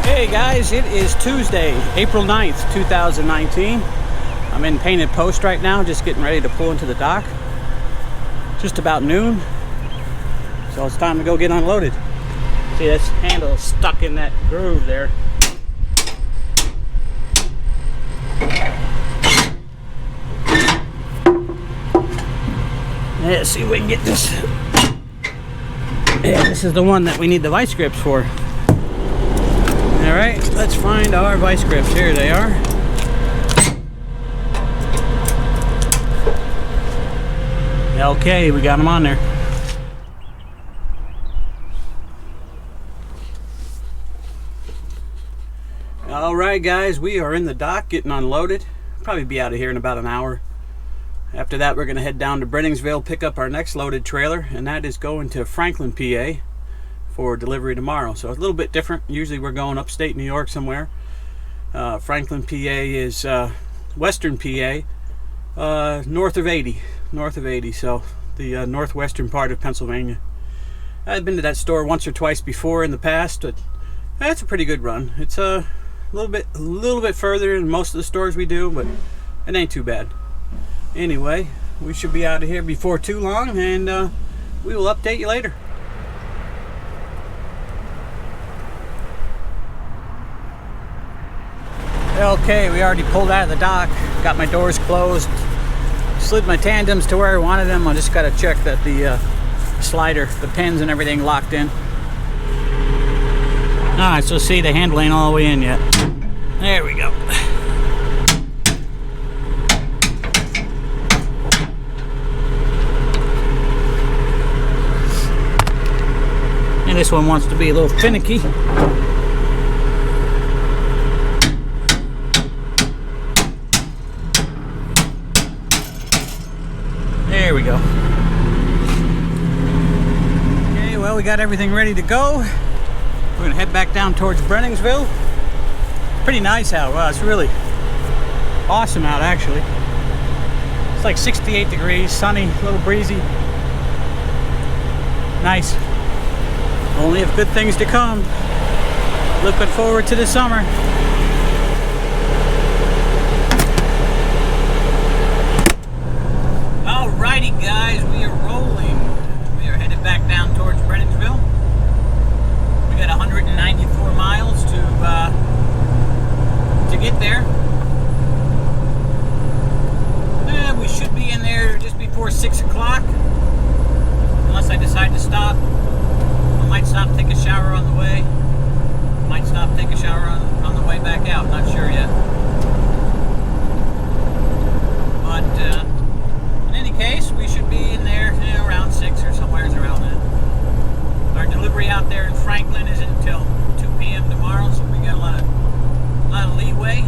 Hey guys, it is Tuesday, April 9th, 2019. I'm in Painted Post right now, just getting ready to pull into the dock. Just about noon, so it's time to go get unloaded. See, this handle is stuck in that groove there. Let's see if we can get this. Yeah, this is the one that we need the vice grips for. Alright, let's find our vice grips. Here they are. Okay, we got them on there. Alright guys, we are in the dock getting unloaded. Probably be out of here in about an hour. After that, we're going to head down to Brenningsville, pick up our next loaded trailer, and that is going to Franklin, PA. For delivery tomorrow. So it's a little bit different. Usually we're going upstate New York somewhere. Franklin, PA is western PA, north of 80. So the northwestern part of Pennsylvania. I've been to that store once or twice before in the past, but that's a pretty good run. It's a little bit further than most of the stores we do, but it ain't too bad. Anyway, we should be out of here before too long, and we will update you later. Okay, we already pulled out of the dock, got my doors closed, slid my tandems to where I wanted them. I just got to check that the slider, the pins and everything locked in. Alright, so see, the handle ain't all the way in yet. There we go. And this one wants to be a little finicky. There we go. Okay, well, we got everything ready to go. We're gonna head back down towards Brenningsville. Pretty nice out. Wow, it's really awesome out, actually. It's like 68 degrees, sunny, a little breezy. Nice. Only have good things to come. Looking forward to the summer. Alrighty guys, we are rolling. We are headed back down towards Brenningsville. We got 194 miles to get there. We should be in there just before 6 o'clock. Unless I decide to stop. I might stop, take a shower on the way. Might stop, take a shower on the way back out. Not sure yet. But in any case, we should be in there around 6 or somewhere around that. Our delivery out there in Franklin is until 2 p.m. tomorrow, so we got a lot of leeway.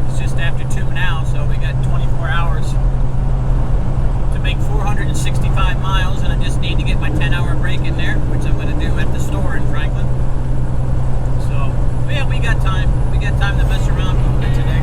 It's just after 2 now, so we got 24 hours to make 465 miles, and I just need to get my 10-hour break in there, which I'm going to do at the store in Franklin. So, yeah, we got time. We got time to mess around a little bit today.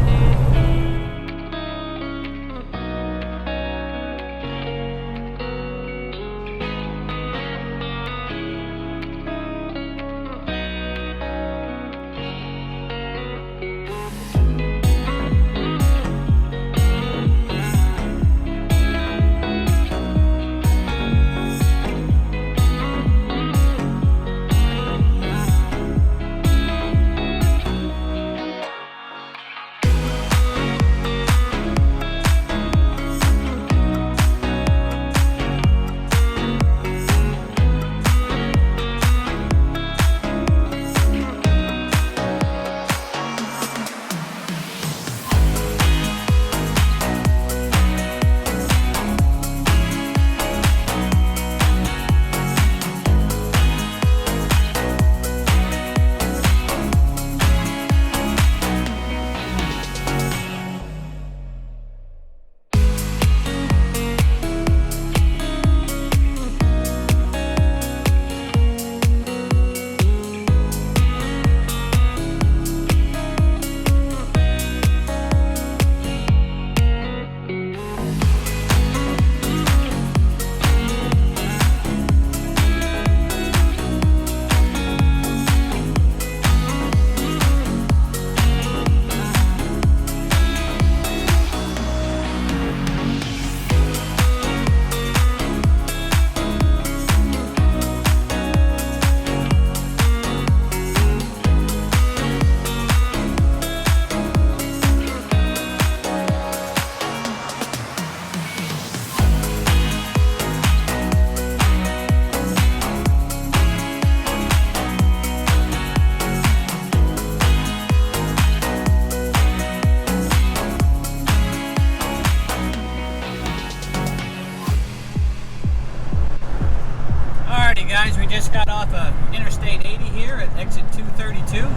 just got off of Interstate 80 here at exit 232.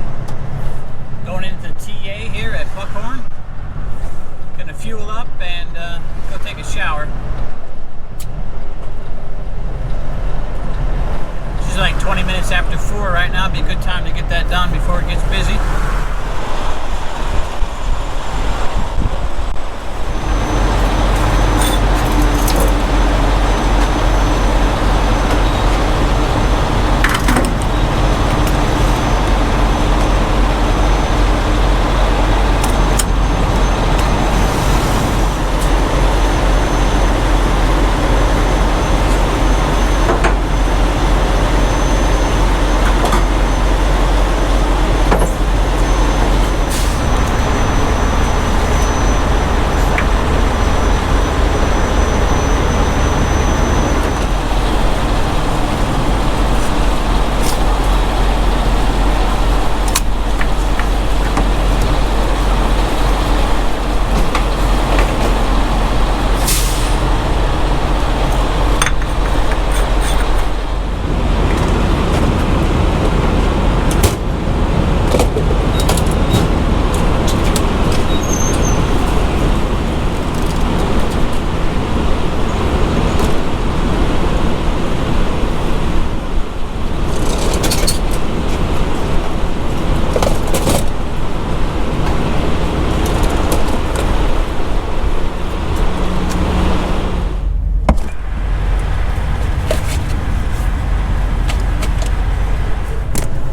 Going into TA here at Buckhorn. Gonna fuel up and go take a shower. It's like 20 minutes after 4 right now. Be a good time to get that done before it gets busy.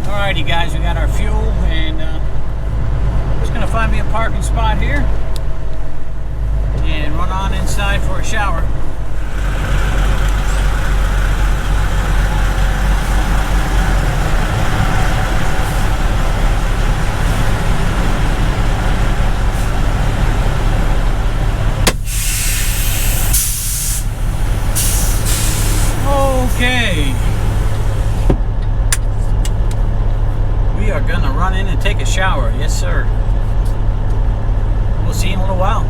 Alrighty guys, we got our fuel and just gonna find me a parking spot here and run on inside for a shower. Okay. We are gonna run in and take a shower. Yes, sir. We'll see you in a little while.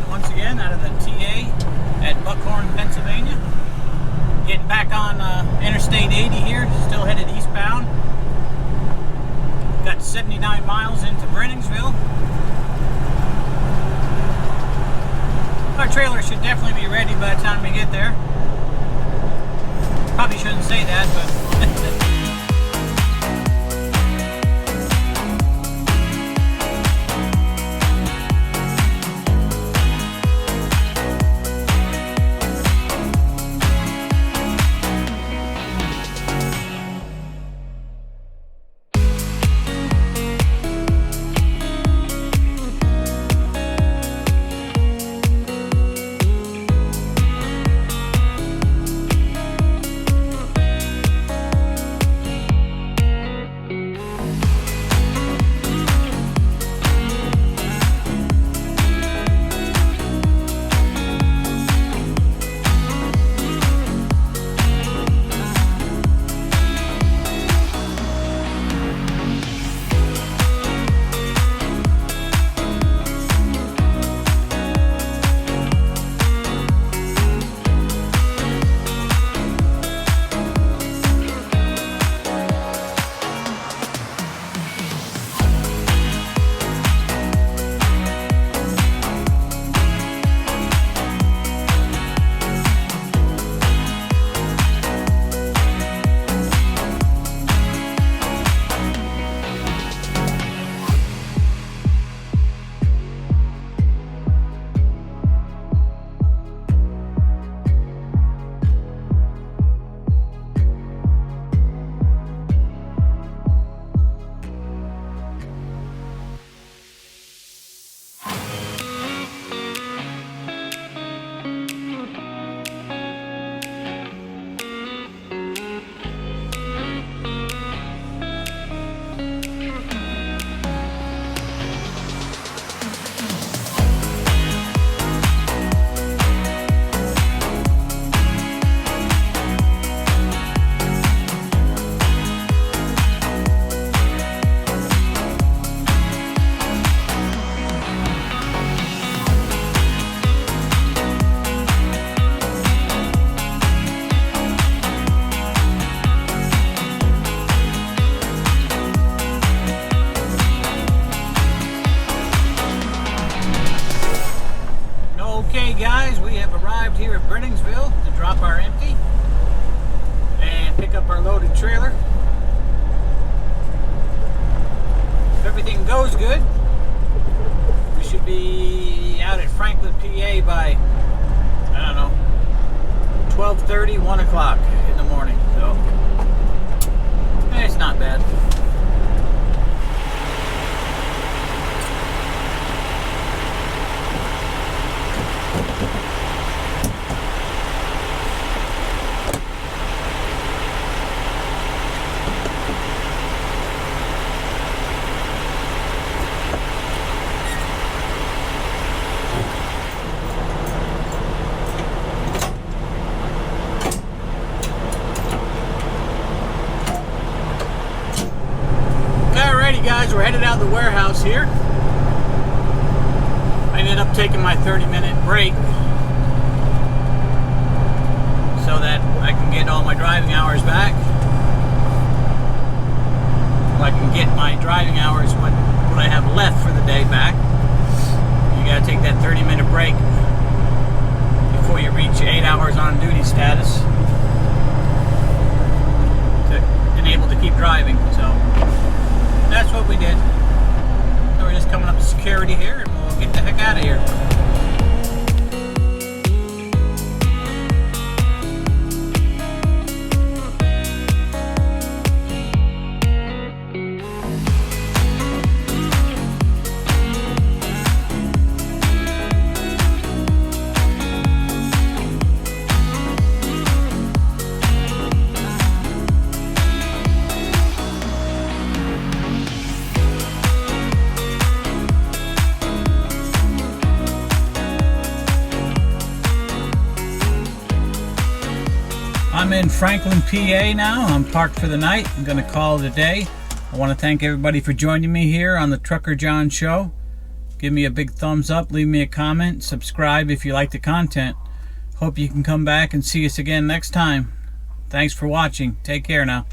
Once again out of the TA at Buckhorn, Pennsylvania. Getting back on Interstate 80 here, still headed eastbound. Got 79 miles into Brenningsville. Our trailer should definitely be ready by the time we get there. Probably shouldn't say that, but loaded trailer. If everything goes good, we should be out at Franklin, PA by, I don't know, 12:30, 1 o'clock in the morning. So, it's not bad. Alrighty guys, we're headed out of the warehouse here. I ended up taking my 30-minute break so that I can get all my driving hours back. I can get my driving hours, what I have left for the day, back. You gotta take that 30-minute break before you reach 8 hours on duty status to enable to keep driving. So that's what we did. So we're just coming up to security here and we'll get the heck out of here. I'm in Franklin, PA now. I'm parked for the night. I'm going to call it a day. I want to thank everybody for joining me here on the Trucker John Show. Give me a big thumbs up, leave me a comment, subscribe if you like the content. Hope you can come back and see us again next time. Thanks for watching. Take care now.